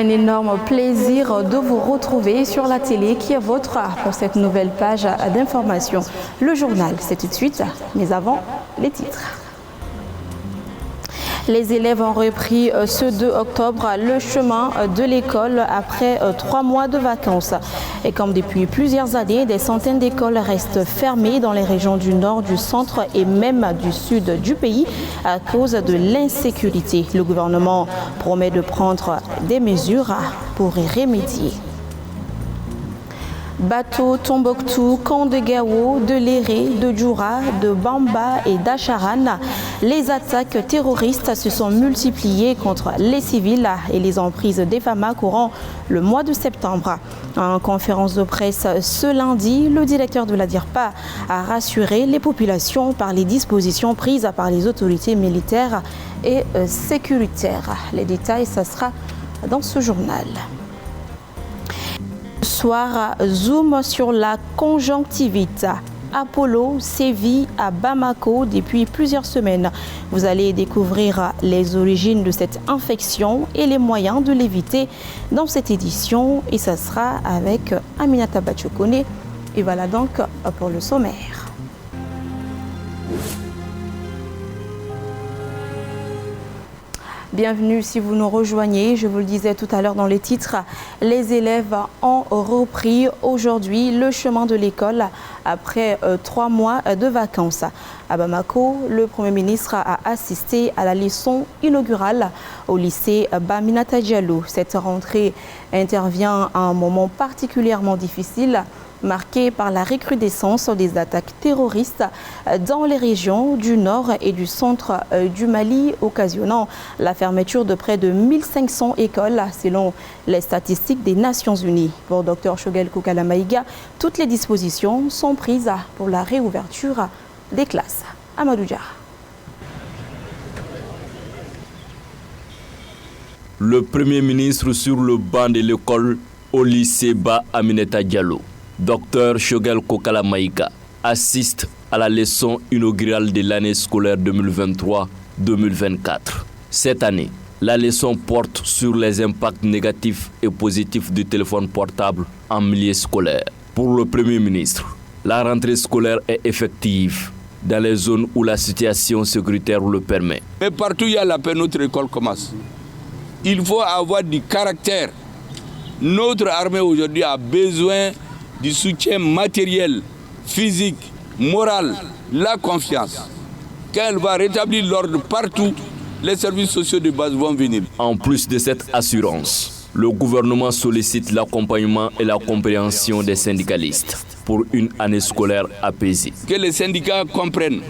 Un énorme plaisir de vous retrouver sur la télé qui est vôtre pour cette nouvelle page d'information. Le journal, c'est tout de suite, mais avant, les titres. Les élèves ont repris ce 2 octobre le chemin de l'école après 3 mois de vacances. Et comme depuis plusieurs années, des centaines d'écoles restent fermées dans les régions du nord, du centre et même du sud du pays à cause de l'insécurité. Le gouvernement promet de prendre des mesures pour y remédier. Bateau, Tombouctou, Camp de Gao, de Léré, de Djoura, de Bamba et d'Acharan, les attaques terroristes se sont multipliées contre les civils et les emprises des FAMA courant le mois de septembre. En conférence de presse ce lundi, le directeur de la DIRPA a rassuré les populations par les dispositions prises par les autorités militaires et sécuritaires. Les détails, ça sera dans ce journal. Soir, zoom sur la conjonctivite. Apollo sévit à Bamako depuis plusieurs semaines. Vous allez découvrir les origines de cette infection et les moyens de l'éviter dans cette édition. Et ça sera avec Aminata Bachokone. Et voilà donc pour le sommaire. Bienvenue si vous nous rejoignez. Je vous le disais tout à l'heure dans les titres, les élèves ont repris aujourd'hui le chemin de l'école après 3 mois de vacances. À Bamako, le Premier ministre a assisté à la leçon inaugurale au lycée Baminata Diallo. Cette rentrée intervient à un moment particulièrement difficile, marqué par la recrudescence des attaques terroristes dans les régions du nord et du centre du Mali, occasionnant la fermeture de près de 1500 écoles selon les statistiques des Nations Unies. Pour Dr Shogel Kokalamaïga, toutes les dispositions sont prises pour la réouverture des classes. Amadou Dia. Le Premier ministre sur le banc de l'école au lycée Ba Aminata Diallo, Dr Shogel Kokalamaïga, assiste à la leçon inaugurale de l'année scolaire 2023-2024. Cette année, la leçon porte sur les impacts négatifs et positifs du téléphone portable en milieu scolaire. Pour le Premier ministre, la rentrée scolaire est effective dans les zones où la situation sécuritaire le permet. Mais partout où il y a la paix, notre école commence. Il faut avoir du caractère. Notre armée aujourd'hui a besoin du soutien matériel, physique, moral, la confiance. Quand elle va rétablir l'ordre partout, les services sociaux de base vont venir. En plus de cette assurance, le gouvernement sollicite l'accompagnement et la compréhension des syndicalistes pour une année scolaire apaisée. Que les syndicats comprennent.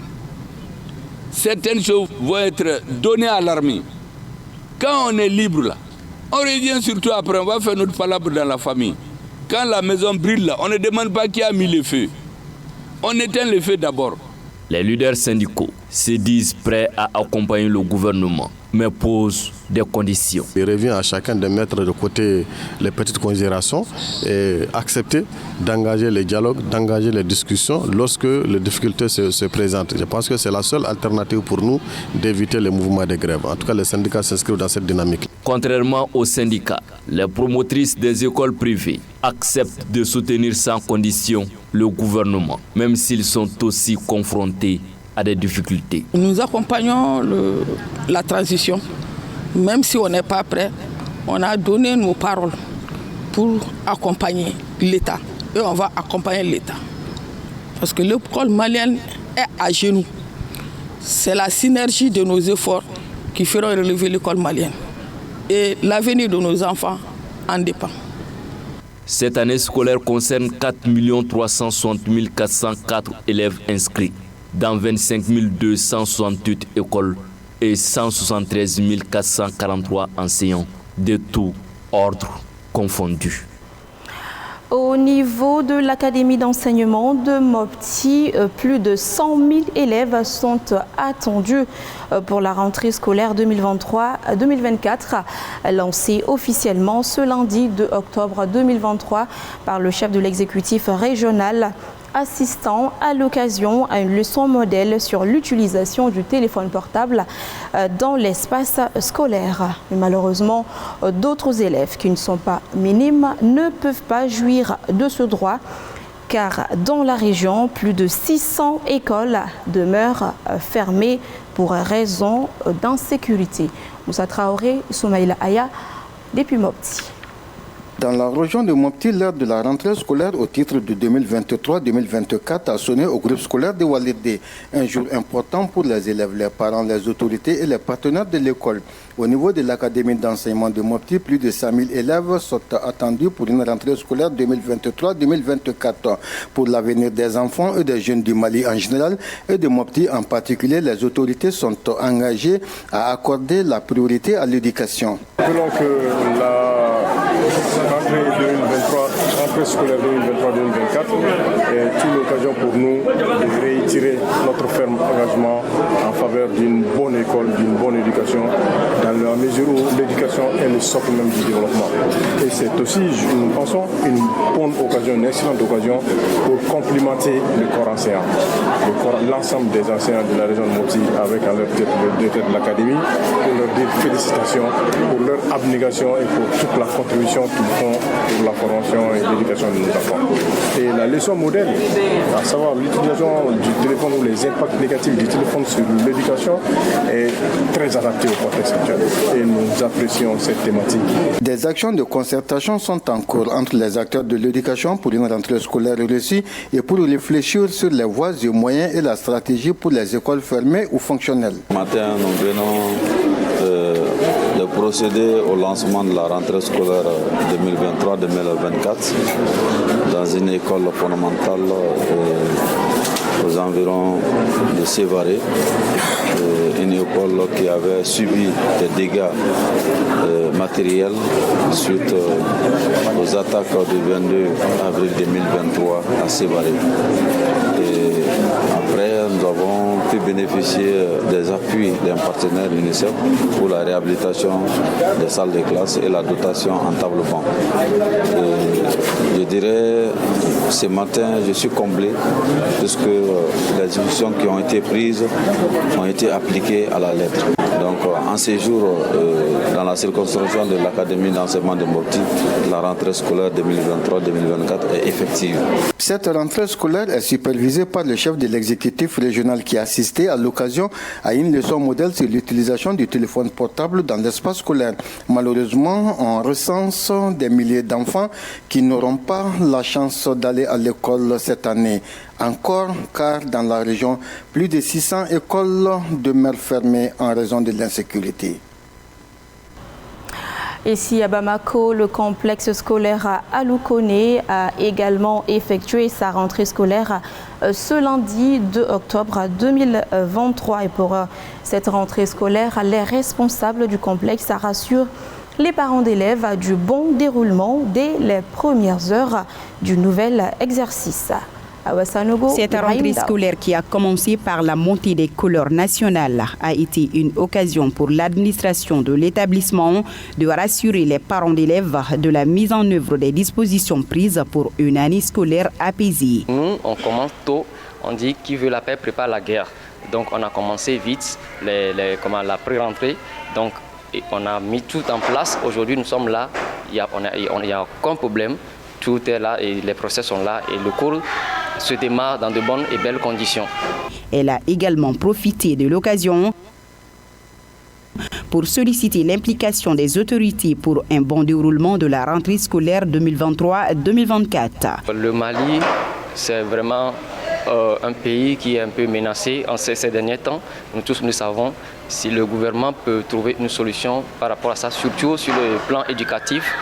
Certaines choses vont être données à l'armée. Quand on est libre là, on revient surtout après, on va faire notre palabre dans la famille. Quand la maison brûle là, on ne demande pas qui a mis le feu. On éteint le feu d'abord. Les leaders syndicaux se disent prêts à accompagner le gouvernement, mais posent des conditions. Il revient à chacun de mettre de côté les petites considérations et accepter d'engager les dialogues, d'engager les discussions lorsque les difficultés se présentent. Je pense que c'est la seule alternative pour nous d'éviter les mouvements de grève. En tout cas, les syndicats s'inscrivent dans cette dynamique. Contrairement aux syndicats, les promotrices des écoles privées acceptent de soutenir sans condition le gouvernement, même s'ils sont aussi confrontés à des difficultés. Nous accompagnons la transition. Même si on n'est pas prêt, on a donné nos paroles pour accompagner l'État. Et on va accompagner l'État. Parce que l'école malienne est à genoux. C'est la synergie de nos efforts qui feront relever l'école malienne. Et l'avenir de nos enfants en dépend. Cette année scolaire concerne 4 360 404 élèves inscrits dans 25 268 écoles et 173 443 enseignants, de tout ordre confondus. Au niveau de l'Académie d'enseignement de Mopti, plus de 100 000 élèves sont attendus pour la rentrée scolaire 2023-2024, lancée officiellement ce lundi 2 octobre 2023 par le chef de l'exécutif régional assistant à l'occasion à une leçon modèle sur l'utilisation du téléphone portable dans l'espace scolaire. Mais malheureusement, d'autres élèves qui ne sont pas minimes ne peuvent pas jouir de ce droit, car dans la région, plus de 600 écoles demeurent fermées pour raison d'insécurité. Moussa Traoré, Soumaïla Aya, depuis Mopti. Dans la région de Mopti, l'heure de la rentrée scolaire au titre de 2023-2024 a sonné au groupe scolaire de Walidé. Un jour important pour les élèves, les parents, les autorités et les partenaires de l'école. Au niveau de l'académie d'enseignement de Mopti, plus de 5 000 élèves sont attendus pour une rentrée scolaire 2023-2024. Pour l'avenir des enfants et des jeunes du Mali en général et de Mopti en particulier, les autorités sont engagées à accorder la priorité à l'éducation. Selon que rentrée scolaire 2023-2024 est une occasion pour nous de réitérer notre ferme engagement en faveur d'une bonne école, d'une bonne éducation, dans la mesure où l'éducation est le socle même du développement. Et c'est aussi, nous pensons, une bonne occasion, une excellente occasion pour complimenter le corps enseignant, l'ensemble des enseignants de la région de Mopti avec à leur tête le directeur de l'académie, pour leur dire félicitations pour leur abnégation et pour toute la contribution qu'ils font pour la formation et l'éducation de nos enfants. Et la leçon modèle, à savoir l'utilisation du téléphone ou les impacts négatifs du téléphone sur l'éducation, est très adaptée au contexte actuel. Et nous apprécions cette thématique. Des actions de concertation sont en cours entre les acteurs de l'éducation pour une rentrée scolaire réussie et pour réfléchir sur les voies et moyens et la stratégie pour les écoles fermées ou fonctionnelles. Ce matin, nous venons de procéder au lancement de la rentrée scolaire 2023-2024 dans une école fondamentale aux environs de Sévaré, une école qui avait subi des dégâts matériels suite aux attaques du 22 avril 2023 à Sévaré. Et après, nous avons pu bénéficier des appuis d'un partenaire UNICEF pour la réhabilitation des salles de classe et la dotation en table-banc. Je dirais, ce matin, je suis comblé puisque les discussions qui ont été prises ont été appliquées à la lettre. Donc, en séjour dans la circonscription de l'Académie d'enseignement de Mopti, la rentrée scolaire 2023-2024 est effective. Cette rentrée scolaire est supervisée par le chef de l'exécutif régional qui a assisté à l'occasion à une leçon modèle sur l'utilisation du téléphone portable dans l'espace scolaire. Malheureusement, on recense des milliers d'enfants qui n'auront pas la chance d'aller à l'école cette année. Encore, car dans la région, plus de 600 écoles demeurent fermées en raison de l'insécurité. Ici à Bamako, le complexe scolaire Aloukoné a également effectué sa rentrée scolaire ce lundi 2 octobre 2023. Et pour cette rentrée scolaire, les responsables du complexe rassurent les parents d'élèves du bon déroulement dès les premières heures du nouvel exercice. Cette rentrée scolaire qui a commencé par la montée des couleurs nationales a été une occasion pour l'administration de l'établissement de rassurer les parents d'élèves de la mise en œuvre des dispositions prises pour une année scolaire apaisée. Nous, on commence tôt, on dit qui veut la paix prépare la guerre. Donc on a commencé vite la pré-rentrée. Donc on a mis tout en place. Aujourd'hui nous sommes là, il n'y a aucun problème. Tout est là et les procès sont là et le cours se démarre dans de bonnes et belles conditions. Elle a également profité de l'occasion pour solliciter l'implication des autorités pour un bon déroulement de la rentrée scolaire 2023-2024. Le Mali, c'est vraiment un pays qui est un peu menacé en ces derniers temps. Nous tous le savons. Si le gouvernement peut trouver une solution par rapport à ça, surtout sur le plan éducatif,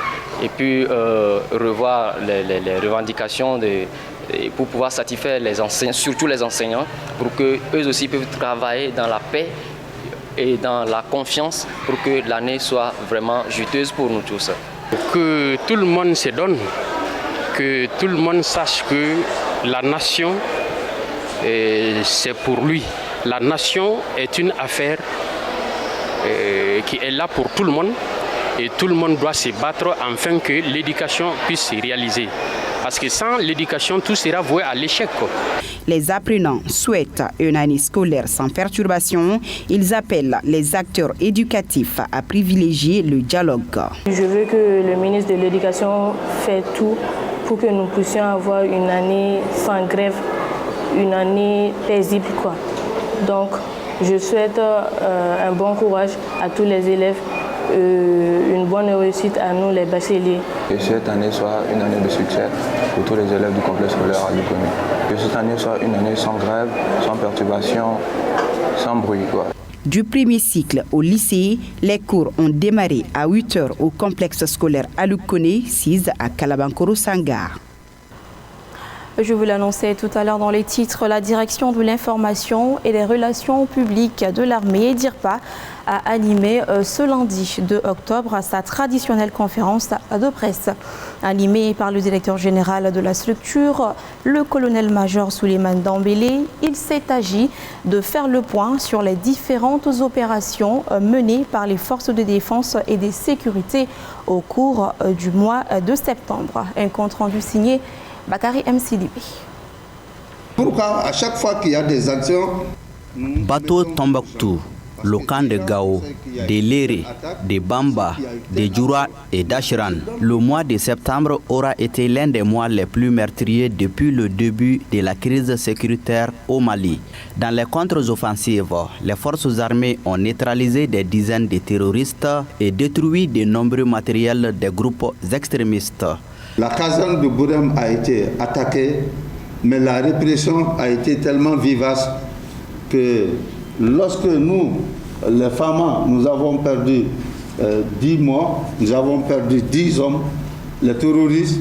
et puis revoir les revendications pour pouvoir satisfaire les enseignants, surtout les enseignants, pour qu'eux aussi peuvent travailler dans la paix et dans la confiance pour que l'année soit vraiment juteuse pour nous tous. Que tout le monde se donne, que tout le monde sache que la nation, c'est pour lui. La nation est une affaire qui est là pour tout le monde et tout le monde doit se battre afin que l'éducation puisse se réaliser. Parce que sans l'éducation, tout sera voué à l'échec. Les apprenants souhaitent une année scolaire sans perturbation. Ils appellent les acteurs éducatifs à privilégier le dialogue. Je veux que le ministre de l'Éducation fasse tout pour que nous puissions avoir une année sans grève, une année paisible, quoi. Donc, je souhaite un bon courage à tous les élèves, une bonne réussite à nous, les bacheliers. Que cette année soit une année de succès pour tous les élèves du complexe scolaire à Lukone. Que cette année soit une année sans grève, sans perturbation, sans bruit, quoi. Du premier cycle au lycée, les cours ont démarré à 8h au complexe scolaire à Lukone, 6 à Kalabankoro-Sangar. Je vous l'annonçais tout à l'heure dans les titres, la direction de l'information et des relations publiques de l'armée, DIRPA, a animé ce lundi 2 octobre sa traditionnelle conférence de presse. Animée par le directeur général de la structure, le colonel-major Souleymane Dambélé, il s'est agi de faire le point sur les différentes opérations menées par les forces de défense et de sécurité au cours du mois de septembre. Un compte rendu signé Bakary MCDB. Pourquoi à chaque fois qu'il y a des actions... Bateau Tombouctou, le camp de Gao, de Léré, de Bamba, de Djoura et d'Achran. Le mois de septembre aura été l'un des mois les plus meurtriers depuis le début de la crise sécuritaire au Mali. Dans les contre-offensives, les forces armées ont neutralisé des dizaines de terroristes et détruit de nombreux matériels des groupes extrémistes. La caserne de Bourem a été attaquée, mais la répression a été tellement vivace que lorsque nous, les femmes, nous avons perdu 10 morts, nous avons perdu 10 hommes, les terroristes,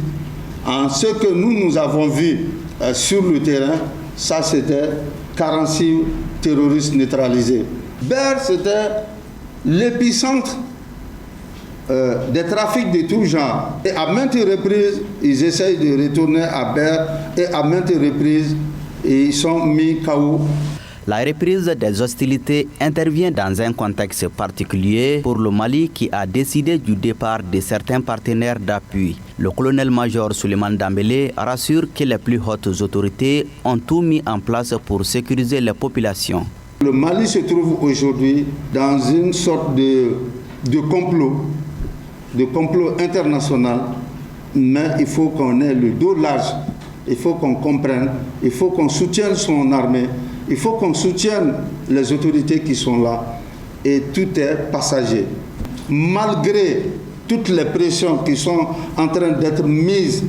en ce que nous avons vu sur le terrain, ça c'était 46 terroristes neutralisés. Ber, c'était l'épicentre des trafics de tout genre. Et à maintes reprises, ils essayent de retourner à Ber et à maintes reprises, ils sont mis KO. La reprise des hostilités intervient dans un contexte particulier pour le Mali qui a décidé du départ de certains partenaires d'appui. Le colonel-major Souleymane Dambélé rassure que les plus hautes autorités ont tout mis en place pour sécuriser les populations. Le Mali se trouve aujourd'hui dans une sorte de complot international, mais il faut qu'on ait le dos large, il faut qu'on comprenne, il faut qu'on soutienne son armée, il faut qu'on soutienne les autorités qui sont là, et tout est passager. Malgré toutes les pressions qui sont en train d'être mises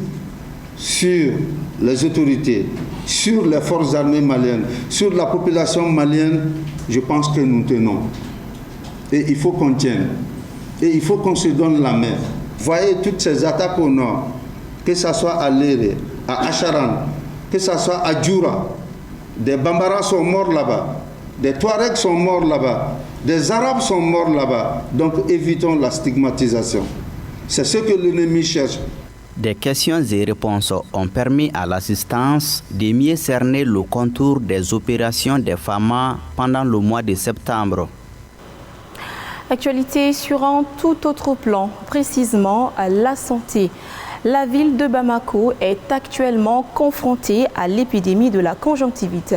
sur les autorités, sur les forces armées maliennes, sur la population malienne, je pense que nous tenons. Et il faut qu'on tienne. Et il faut qu'on se donne la main. Voyez toutes ces attaques au nord, que ce soit à Léré, à Acharan, que ce soit à Djoura. Des Bambara sont morts là-bas, des Touaregs sont morts là-bas, des Arabes sont morts là-bas. Donc évitons la stigmatisation. C'est ce que l'ennemi cherche. Des questions et réponses ont permis à l'assistance de mieux cerner le contour des opérations des FAMA pendant le mois de septembre. Actualité sur un tout autre plan, précisément la santé. La ville de Bamako est actuellement confrontée à l'épidémie de la conjonctivite,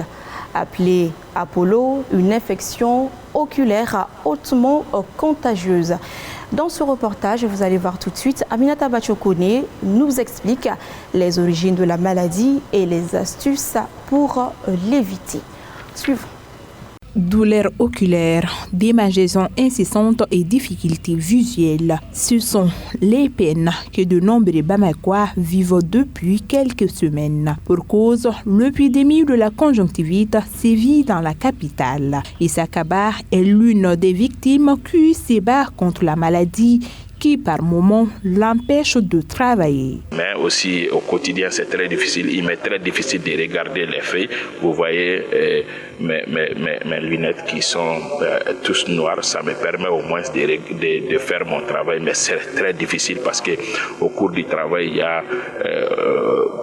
appelée Apollo, une infection oculaire hautement contagieuse. Dans ce reportage, vous allez voir tout de suite, Aminata Bachokone nous explique les origines de la maladie et les astuces pour l'éviter. Suivons. Douleurs oculaires, démangeaisons incessantes et difficultés visuelles. Ce sont les peines que de nombreux Bamakois vivent depuis quelques semaines. Pour cause, l'épidémie de la conjonctivite sévit dans la capitale. Issa Kabar est l'une des victimes qui se bat contre la maladie qui par moments l'empêche de travailler. Mais aussi au quotidien c'est très difficile, il m'est très difficile de regarder les feuilles. Vous voyez mes lunettes qui sont tous noires, ça me permet au moins de faire mon travail, mais c'est très difficile parce que au cours du travail il y a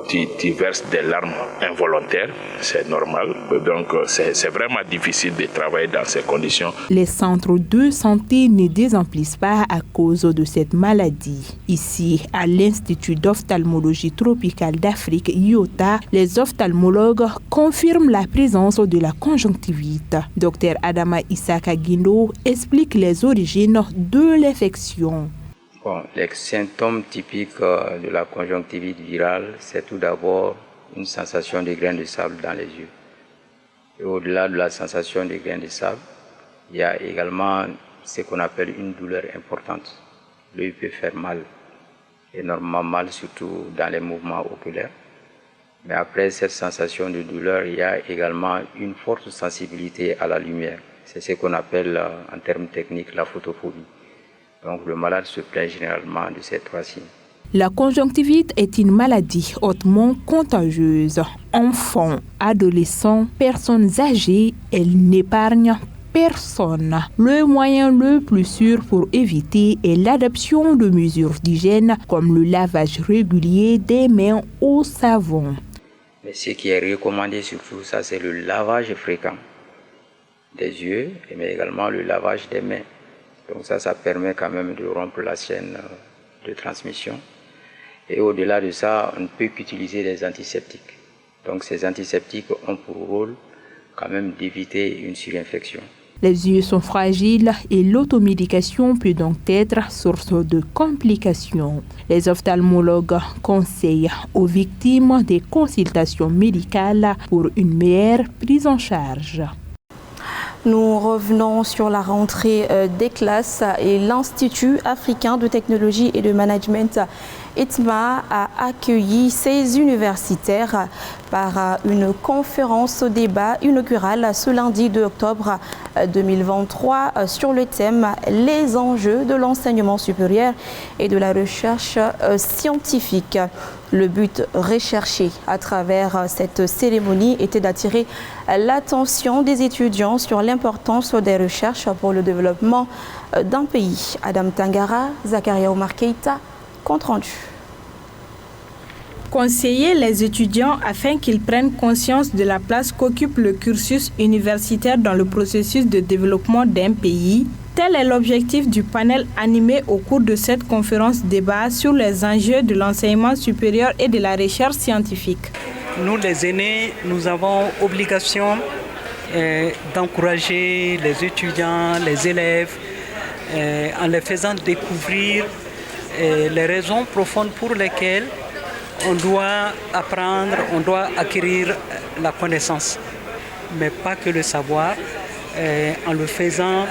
tu verses des larmes involontaires, c'est normal, donc c'est vraiment difficile de travailler dans ces conditions. Les centres de santé ne désemplissent pas à cause de cette maladie. Ici, à l'Institut d'ophtalmologie tropicale d'Afrique, IOTA, les ophtalmologues confirment la présence de la conjonctivite. Dr Adama Isaka Guindo explique les origines de l'infection. Les symptômes typiques de la conjonctivite virale, c'est tout d'abord une sensation de grains de sable dans les yeux. Et au-delà de la sensation de grains de sable, il y a également ce qu'on appelle une douleur importante. L'œil peut faire mal, énormément mal, surtout dans les mouvements oculaires. Mais après cette sensation de douleur, il y a également une forte sensibilité à la lumière. C'est ce qu'on appelle en termes techniques la photophobie. Donc le malade se plaint généralement de ces trois signes. La conjonctivite est une maladie hautement contagieuse. Enfants, adolescents, personnes âgées, elle n'épargne personne. Le moyen le plus sûr pour éviter est l'adoption de mesures d'hygiène comme le lavage régulier des mains au savon. Mais ce qui est recommandé surtout, ça c'est le lavage fréquent des yeux, mais également le lavage des mains. Donc ça permet quand même de rompre la chaîne de transmission. Et au-delà de ça, on ne peut qu'utiliser des antiseptiques. Donc ces antiseptiques ont pour rôle quand même d'éviter une surinfection. Les yeux sont fragiles et l'automédication peut donc être source de complications. Les ophtalmologues conseillent aux victimes des consultations médicales pour une meilleure prise en charge. Nous revenons sur la rentrée des classes et l'Institut africain de technologie et de management ITMA a accueilli ses universitaires par une conférence débat inaugurale ce lundi 2 octobre 2023 sur le thème « Les enjeux de l'enseignement supérieur et de la recherche scientifique ». Le but recherché à travers cette cérémonie était d'attirer l'attention des étudiants sur l'importance des recherches pour le développement d'un pays. Adam Tangara, Zakaria Omar Keita, compte rendu. Conseiller les étudiants afin qu'ils prennent conscience de la place qu'occupe le cursus universitaire dans le processus de développement d'un pays. Tel est l'objectif du panel animé au cours de cette conférence débat sur les enjeux de l'enseignement supérieur et de la recherche scientifique. Nous, les aînés, nous avons obligation d'encourager les étudiants, les élèves, en les faisant découvrir les raisons profondes pour lesquelles on doit apprendre, on doit acquérir la connaissance, mais pas que le savoir, en le faisant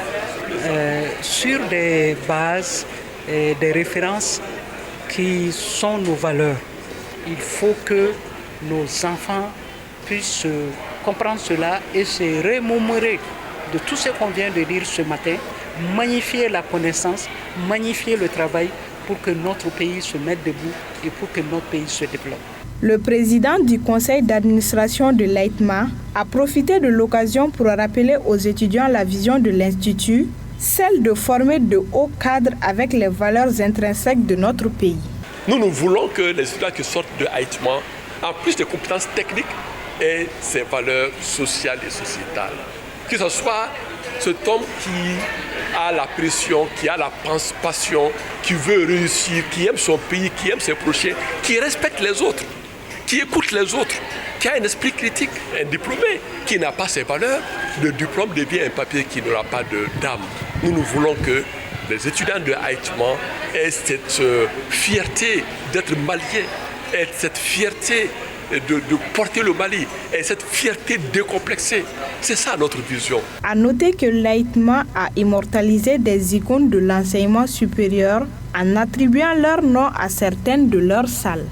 sur des bases, des références qui sont nos valeurs. Il faut que nos enfants puissent comprendre cela et se remémorer de tout ce qu'on vient de dire ce matin, magnifier la connaissance, magnifier le travail pour que notre pays se mette debout et pour que notre pays se développe. Le président du conseil d'administration de l'ITMA a profité de l'occasion pour rappeler aux étudiants la vision de l'Institut, celle de former de hauts cadres avec les valeurs intrinsèques de notre pays. Nous voulons que les étudiants qui sortent de ITMA aient plus de compétences techniques et ses valeurs sociales et sociétales. Que ce soit cet homme qui a la pression, qui a la passion, qui veut réussir, qui aime son pays, qui aime ses prochains, qui respecte les autres, qui écoute les autres, qui a un esprit critique, un diplômé qui n'a pas ses valeurs, le diplôme devient un papier qui n'aura pas d'âme. Nous voulons que les étudiants de ITMA aient cette fierté d'être maliens, aient cette fierté de porter le Mali et cette fierté décomplexée. C'est ça notre vision. À noter que l'ITMA a immortalisé des icônes de l'enseignement supérieur en attribuant leur nom à certaines de leurs salles.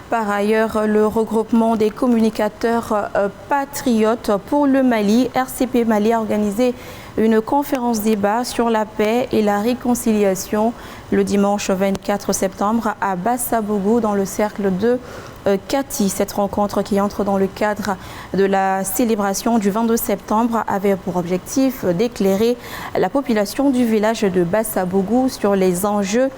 Par ailleurs, le regroupement des communicateurs patriotes pour le Mali, RCP Mali, a organisé une conférence débat sur la paix et la réconciliation le dimanche 24 septembre à Bassabougou dans le cercle de Kati. Cette rencontre qui entre dans le cadre de la célébration du 22 septembre avait pour objectif d'éclairer la population du village de Bassabougou sur les enjeux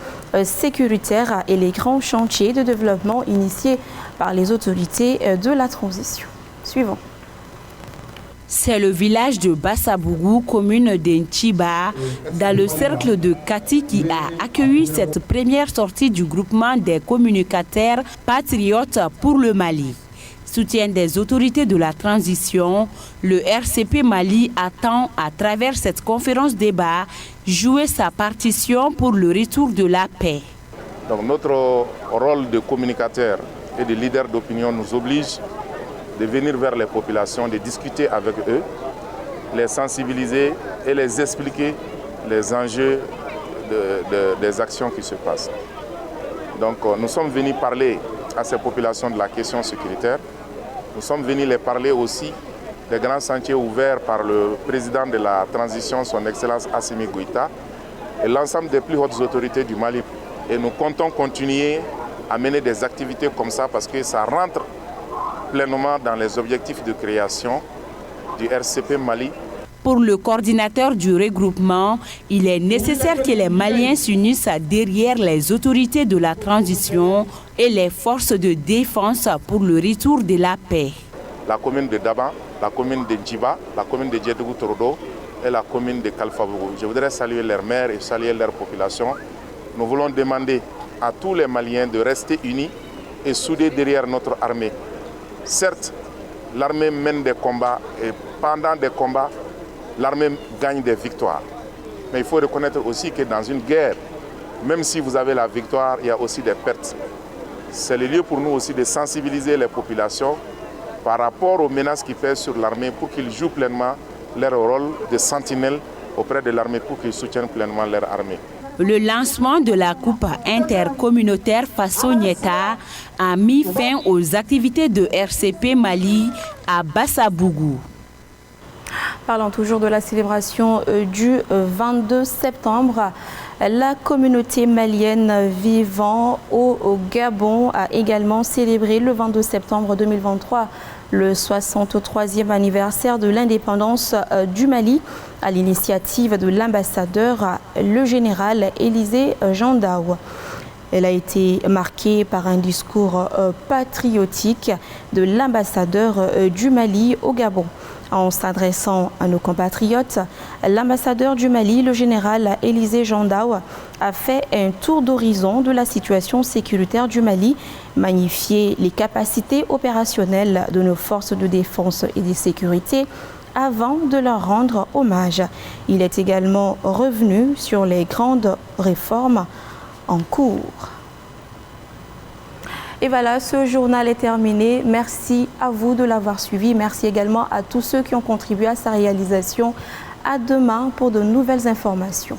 sécuritaires et les grands chantiers de développement initiés par les autorités de la transition. Suivant. C'est le village de Bassabougou, commune d'Inchiba, dans le cercle de Kati, qui a accueilli cette première sortie du groupement des communicateurs patriotes pour le Mali. Soutien des autorités de la transition, le RCP Mali attend, à travers cette conférence débat, jouer sa partition pour le retour de la paix. Donc notre rôle de communicateur et de leader d'opinion nous oblige de venir vers les populations, de discuter avec eux, les sensibiliser et les expliquer les enjeux des actions qui se passent. Donc nous sommes venus parler à ces populations de la question sécuritaire. Nous sommes venus les parler aussi des grands sentiers ouverts par le président de la transition, son Excellence Assimi Goïta, et l'ensemble des plus hautes autorités du Mali. Et nous comptons continuer à mener des activités comme ça parce que ça rentre pleinement dans les objectifs de création du RCP Mali. Pour le coordinateur du regroupement, il est nécessaire que les Maliens s'unissent derrière les autorités de la transition et les forces de défense pour le retour de la paix. La commune de Daban, la commune de Djiba, la commune de Djedougou-Torodo et la commune de Kalfabougou. Je voudrais saluer leurs maires et saluer leur population. Nous voulons demander à tous les Maliens de rester unis et soudés derrière notre armée. Certes, l'armée mène des combats et pendant des combats, l'armée gagne des victoires. Mais il faut reconnaître aussi que dans une guerre, même si vous avez la victoire, il y a aussi des pertes. C'est le lieu pour nous aussi de sensibiliser les populations par rapport aux menaces qui pèsent sur l'armée pour qu'ils jouent pleinement leur rôle de sentinelle auprès de l'armée pour qu'ils soutiennent pleinement leur armée. Le lancement de la Coupe intercommunautaire Faso-Nieta a mis fin aux activités de RCP Mali à Bassabougou. Parlons toujours de la célébration du 22 septembre. La communauté malienne vivant au Gabon a également célébré le 22 septembre 2023 le 63e anniversaire de l'indépendance du Mali à l'initiative de l'ambassadeur, le général Élisée Gendaou. Elle a été marquée par un discours patriotique de l'ambassadeur du Mali au Gabon. En s'adressant à nos compatriotes, l'ambassadeur du Mali, le général Élisée Gendaou, a fait un tour d'horizon de la situation sécuritaire du Mali, magnifié les capacités opérationnelles de nos forces de défense et de sécurité avant de leur rendre hommage. Il est également revenu sur les grandes réformes en cours. Et voilà, ce journal est terminé. Merci à vous de l'avoir suivi. Merci également à tous ceux qui ont contribué à sa réalisation. À demain pour de nouvelles informations.